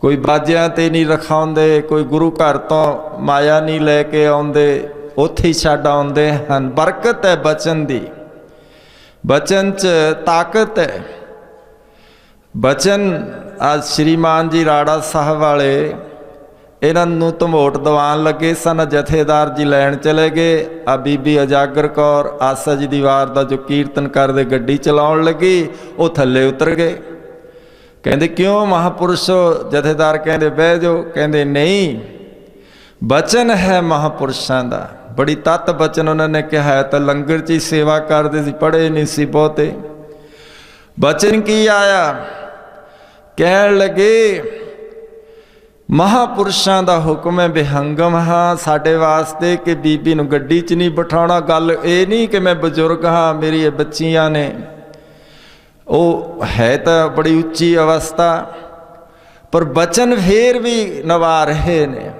ਕੋਈ ਬਾਜਿਆਂ 'ਤੇ ਨਹੀਂ ਰਖਾਉਂਦੇ, ਕੋਈ ਗੁਰੂ ਘਰ ਤੋਂ ਮਾਇਆ ਨਹੀਂ ਲੈ ਕੇ ਆਉਂਦੇ, ਉੱਥੇ ਹੀ ਛੱਡ ਆਉਂਦੇ ਹਨ। ਬਰਕਤ ਹੈ ਬਚਨ ਦੀ, ਬਚਨ 'ਚ ਤਾਕਤ ਹੈ। ਬਚਨ ਅੱਜ ਸ਼੍ਰੀਮਾਨ ਜੀ ਰਾੜਾ ਸਾਹਿਬ ਵਾਲੇ ਇਹਨਾਂ ਨੂੰ ਧਮੋਟ ਦਿਵਾਨ ਲੱਗੇ ਸਨ, ਜਥੇਦਾਰ ਜੀ ਲੈਣ ਚਲੇ ਗਏ। ਆ ਬੀਬੀ ਉਜਾਗਰ ਕੌਰ ਆਸਾ ਜੀ ਦੀ ਵਾਰ ਦਾ ਜੋ ਕੀਰਤਨ ਕਰਦੇ ਗੱਡੀ ਚਲਾਉਣ ਲੱਗੀ, ਉਹ ਥੱਲੇ ਉਤਰ ਗਏ। ਕਹਿੰਦੇ ਕਿਉਂ ਮਹਾਂਪੁਰਸ਼? ਜਥੇਦਾਰ ਕਹਿੰਦੇ ਬਹਿ ਜਾਓ। ਕਹਿੰਦੇ ਨਹੀਂ, ਬਚਨ ਹੈ ਮਹਾਂਪੁਰਸ਼ਾਂ ਦਾ। ਬੜੀ ਤੱਤ ਬਚਨ ਉਹਨਾਂ ਨੇ ਕਿਹਾ। ਤਾਂ ਲੰਗਰ 'ਚ ਹੀ ਸੇਵਾ ਕਰਦੇ ਸੀ, ਪੜ੍ਹੇ ਨਹੀਂ ਸੀ ਬਹੁਤੇ। ਬਚਨ ਕੀ ਆਇਆ? ਕਹਿਣ ਲੱਗੇ ਮਹਾਂਪੁਰਸ਼ਾਂ ਦਾ ਹੁਕਮ ਹੈ ਬਿਹੰਗਮ ਹਾਂ ਸਾਡੇ ਵਾਸਤੇ ਕਿ ਬੀਬੀ ਨੂੰ ਗੱਡੀ 'ਚ ਨਹੀਂ ਬਿਠਾਉਣਾ। ਗੱਲ ਇਹ ਨਹੀਂ ਕਿ ਮੈਂ ਬਜ਼ੁਰਗ ਹਾਂ, ਮੇਰੀ ਇਹ ਬੱਚੀਆਂ ਨੇ। ਉਹ ਹੈ ਤਾਂ ਬੜੀ ਉੱਚੀ ਅਵਸਥਾ, ਪਰ ਬਚਨ ਫੇਰ ਵੀ ਨਿਭਾ ਰਹੇ ਨੇ।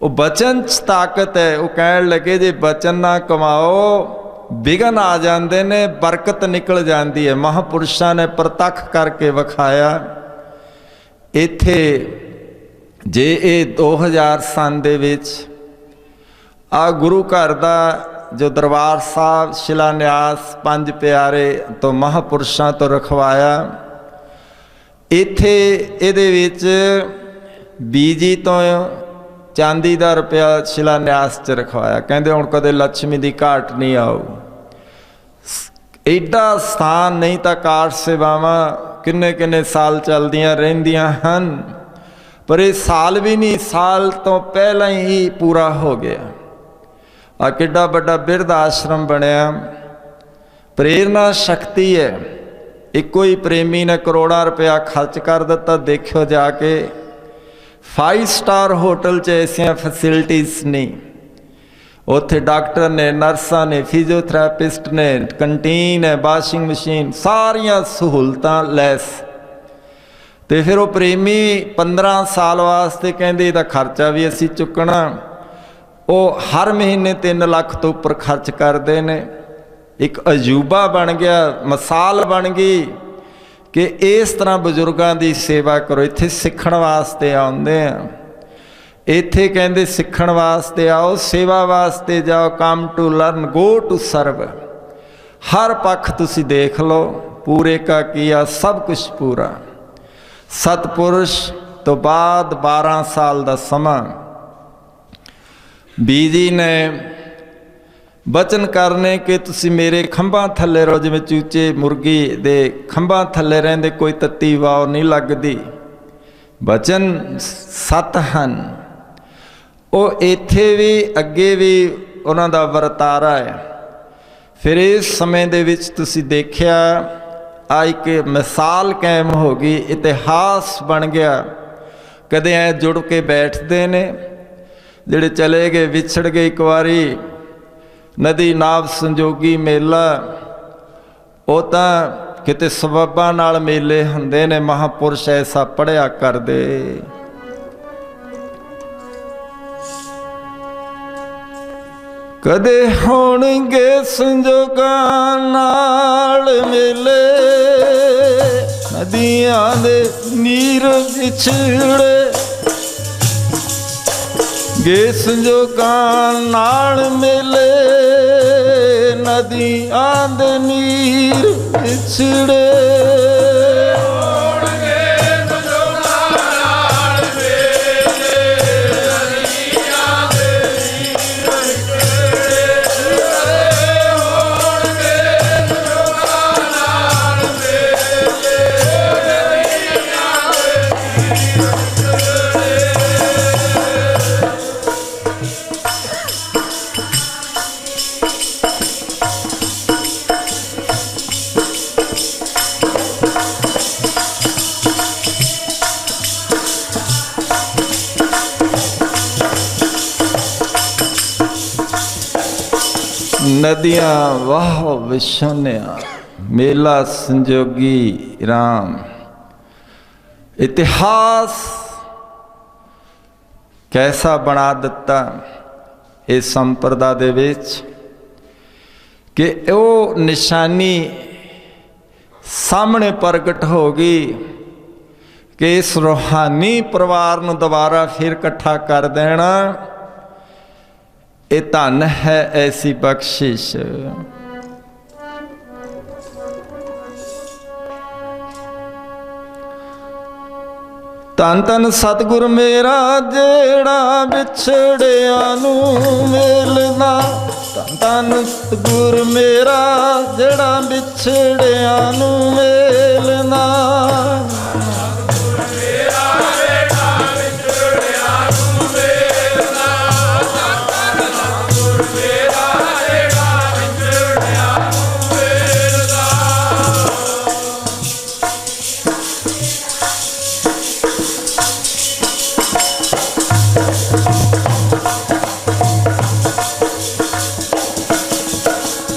ਉਹ ਬਚਨ 'ਚ ਤਾਕਤ ਹੈ। ਉਹ ਕਹਿਣ ਲੱਗੇ ਜੇ ਬਚਨ ਨਾ ਕਮਾਓ ਵਿਘਨ ਆ ਜਾਂਦੇ ਨੇ, ਬਰਕਤ ਨਿਕਲ ਜਾਂਦੀ ਹੈ। ਮਹਾਂਪੁਰਸ਼ਾਂ ਨੇ ਪ੍ਰਤੱਖ ਕਰਕੇ ਵਿਖਾਇਆ। इत्थे जे ये 2000 सन दे विच आ गुरु घर दा जो दरबार साहब शिलान्यास 5 प्यारे तो महापुरुषों तो रखवाया, इत्थे इहदे विच बीजी तो चांदी का रुपया शिलान्यास च रखवाया। कहते हुण कदे लक्ष्मी की घाट नहीं आऊ। एडा स्थान नहीं तो कार सेवावां किन्ने किन्ने साल चलदियां रहिंदियां हन, पर ये साल भी नहीं, साल तो पहला ही पूरा हो गया। आ किड्डा बड़ा बिरध आश्रम बनया। प्रेरणा शक्ति है। एको ही प्रेमी ने करोड़ां रुपया खर्च कर दिता। देखो जाके 5 स्टार होटल च ऐसिया फैसिलिटीज़ नहीं। उत्थे डॉक्टर ने, नर्सा ने, फिजियोथेरेपिस्ट ने, कंटीन है, वाशिंग मशीन, सारिया सहूलतां लैस। तो फिर वो प्रेमी 15 साल वास्ते कहते इहदा खर्चा भी असी चुकना। वो हर महीने 3 लाख तो उपर खर्च करते हैं। एक अजूबा बन गया, मिसाल बन गई कि इस तरह बजुर्गों की सेवा करो। इत्थे सीखण वास्ते आउंदे आ, इत्थे कहते सीखण वास्ते आओ, सेवा वास्ते जाओ। Come to learn, go to serve. हर पक्ष तुसी देख लो, पूरे का किया, सब कुछ पूरा। सतपुरुष तो बाद 12 साल का समा बीजी ने बचन करने कि तुसी मेरे खंभा थले रहो, जिवें चूचे मुर्गी दे खंभा थले रहिंदे, कोई तत्ती वाव नहीं लगदी। बचन सत हन। वो इत्थे भी अगे भी उन्हां दा वरतारा है। फिर इस समय दे विच तुसी देखिया आ एक मिसाल कायम हो गई, इतिहास बन गया। कदे ऐ जुड़ के बैठते ने, जिहड़े चले गए विछड़ गए। एक बारी नदी नाव संजोगी मेला, वो तां किते सबबां नाल मेले हुंदे ने। महापुरुष ऐसा पढ़िया करदे। कदे होणगे संजोगां नाल मेले, नदियां दे नीर विछड़े गे संजोगां नाल मेले, नदियां दे नीर विछड़े। नदियाँ वाह विछोनिया, मेला संजोगी राम। इतिहास कैसा बना दिता इस संप्रदा दे विच कि वो निशानी सामने प्रगट हो गई कि इस रूहानी परिवार नूं दोबारा फिर इकट्ठा कर देना। ये धन है ऐसी बख्शिश। धन धन सतगुर मेरा जेड़ा बिछड़िया नू मिलना। धन धन सतगुर मेरा जेड़ा बिछड़िया नू मिलना।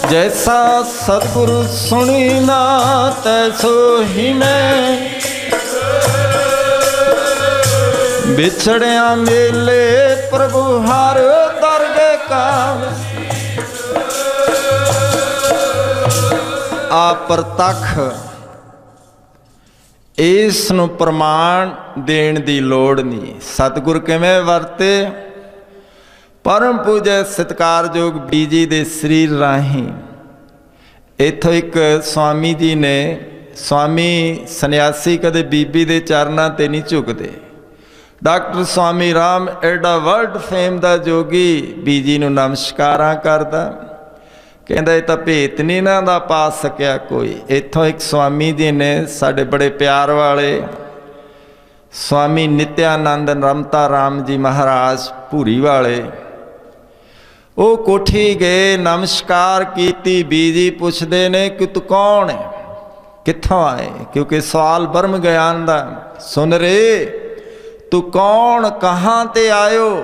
जैसा सतगुरु सुनी ना तैसो ही मैं, बिछड़िया मेले प्रभु हर दरगे का। आप प्रतख ਇਸ ਨੂੰ ਪ੍ਰਮਾਣ ਦੇਣ ਦੀ ਲੋੜ ਨਹੀਂ। ਸਤਿਗੁਰ ਕਿਵੇਂ ਵਰਤੇ? ਪਰਮ ਪੂਜੈ ਸਤਿਕਾਰਯੋਗ ਬੀਜੀ ਦੇ ਸਰੀਰ ਰਾਹੀਂ। ਇੱਥੋਂ ਇੱਕ ਸਵਾਮੀ ਜੀ ਨੇ, ਸਵਾਮੀ ਸੰਨਿਆਸੀ ਕਦੇ ਬੀਬੀ ਦੇ ਚਰਨਾਂ ਤੇ ਨਹੀਂ ਝੁਕਦੇ। ਡਾਕਟਰ ਸਵਾਮੀ ਰਾਮ ਐਡਾ ਵਰਲਡ ਫੇਮ ਦਾ ਜੋਗੀ ਬੀਜੀ ਨੂੰ ਨਮਸਕਾਰਾਂ ਕਰਦਾ, ਕਹਿੰਦਾ ਇਹ ਤਾਂ ਭੇਤ ਨਹੀਂ ਇਹਨਾਂ ਦਾ ਪਾ ਸਕਿਆ ਕੋਈ। ਇੱਥੋਂ ਇੱਕ ਸਵਾਮੀ ਜੀ ਨੇ, ਸਾਡੇ ਬੜੇ ਪਿਆਰ ਵਾਲੇ ਸਵਾਮੀ ਨਿਤਿਆਨੰਦ ਰਮਤਾ ਰਾਮ ਜੀ ਮਹਾਰਾਜ ਭੂਰੀ ਵਾਲੇ, ਉਹ ਕੋਠੀ ਗਏ, ਨਮਸਕਾਰ ਕੀਤੀ। ਬੀਜੀ ਪੁੱਛਦੇ ਨੇ ਕਿ ਤੂੰ ਕੌਣ ਹੈ, ਕਿੱਥੋਂ ਆਏ? ਕਿਉਂਕਿ ਸਵਾਲ ਬਰਮ ਗਿਆਨ ਦਾ। ਸੁਨ ਰੇ ਤੂੰ ਕੌਣ, ਕਹਾਂ ਤੇ ਆਇਓ?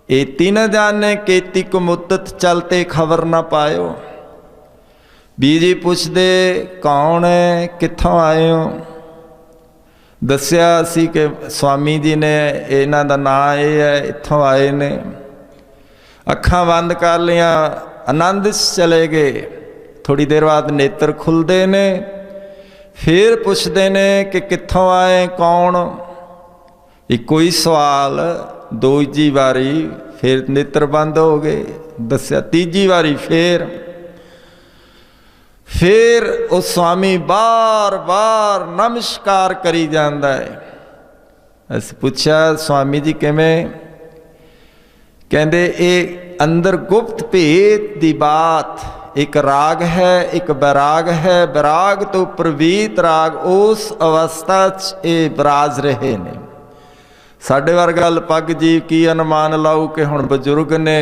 एती न जाने केती को मुद्दत चलते खबर ना पायो। बीजी पुछदे कौन है, कित्थों आए हो? दस्या असी कि स्वामी जी ने इन्हां दा नाम ये है, इत्थों आए ने। अखां बंद कर लिया, आनंद चले गए। थोड़ी देर बाद नेत्र खुलते ने, फिर पुछते ने कि कित्थों आए, कौन? इको ही सवाल दूजी वारी, फिर नेत्र बंद हो गए। दस्या तीजी वारी फिर उस स्वामी बार बार नमस्कार करी जाता है। अस पूछा स्वामी जी किवें? कहते ये अंदर गुप्त भेद दी बात, एक राग है, एक बैराग है। बैराग तो प्रवीत राग, उस अवस्था च ये विराज रहे ने। साढ़े वर्गा लपग जी की अनुमान लाओ कि हुण बजुर्ग ने,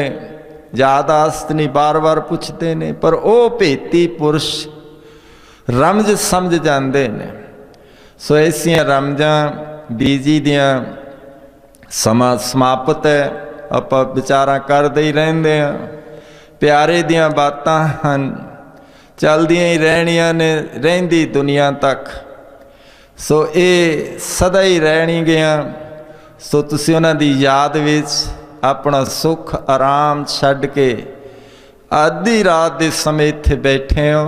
याद आस्त नहीं, बार बार पुछते ने, पर वह भेती पुरुष रमज समझ जाते ने। सो ऐसिया रमजां बीजी दियां समा समाप्त है, आपां विचारां करदे ही रहिंदे हां। प्यारे दियां बातां हन, चलदियां ही रहणियां ने, रहिंदी दुनिया तक। सो ये सदा ही रहणगीआं। सो तुसीं उन्हां दी याद विच अपना सुख आराम छड्ड के आधी रात दे समय इत्थे बैठे हो।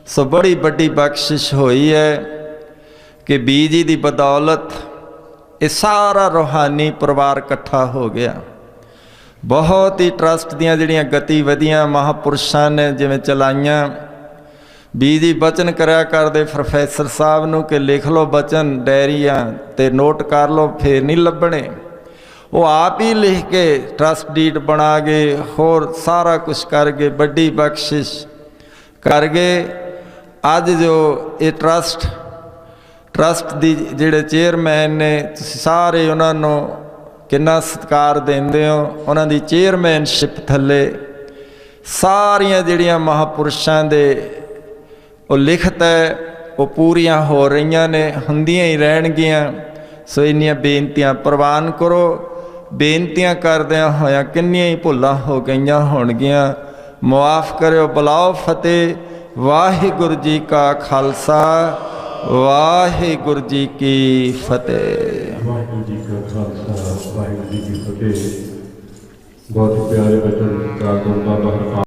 सो बड़ी बड़ी बख्शिश होई है कि बीजी दी बदौलत ये सारा रूहानी परिवार इकट्ठा हो गया। बहुत ही ट्रस्ट दियां जिहड़ियां गतिविधियां महापुरुषां ने जिवें चलाइयां। बीजी बचन करया करदे प्रोफैसर साहब नूं कि लिख लो बचन डायरियां ते नोट कर लो, फिर नहीं लभणे। वो आप ही लिख के ट्रस्ट डीड बना गए, होर सारा कुछ कर गए, बड़ी बख्शिश कर गए। अज जो ये ट्रस्ट दी जिहड़े चेयरमैन ने, तुसीं सारे उन्हां नूं किन्ना सत्कार देंदे हो। उन्हां दी चेयरमैनशिप थल्ले सारियां जिहड़ियां महापुरुषां दे वो लिखत है, वो पूरियां हो रही ने, हुंदियां ही रहणगियां। सो इन्नियां बेनतियां प्रवान करो। बेनतियां करदियां होया किन्नियां ही भुलां हो गईयां होणगियां, मुआफ़ करो। बुलाओ फतेह। वाहिगुरू जी का खालसा, वाहिगुरू जी की फतेह। वाहिगुरू जी का खालसा, वाहिगुरू जी की फतेह। बहुत प्यारे बचन का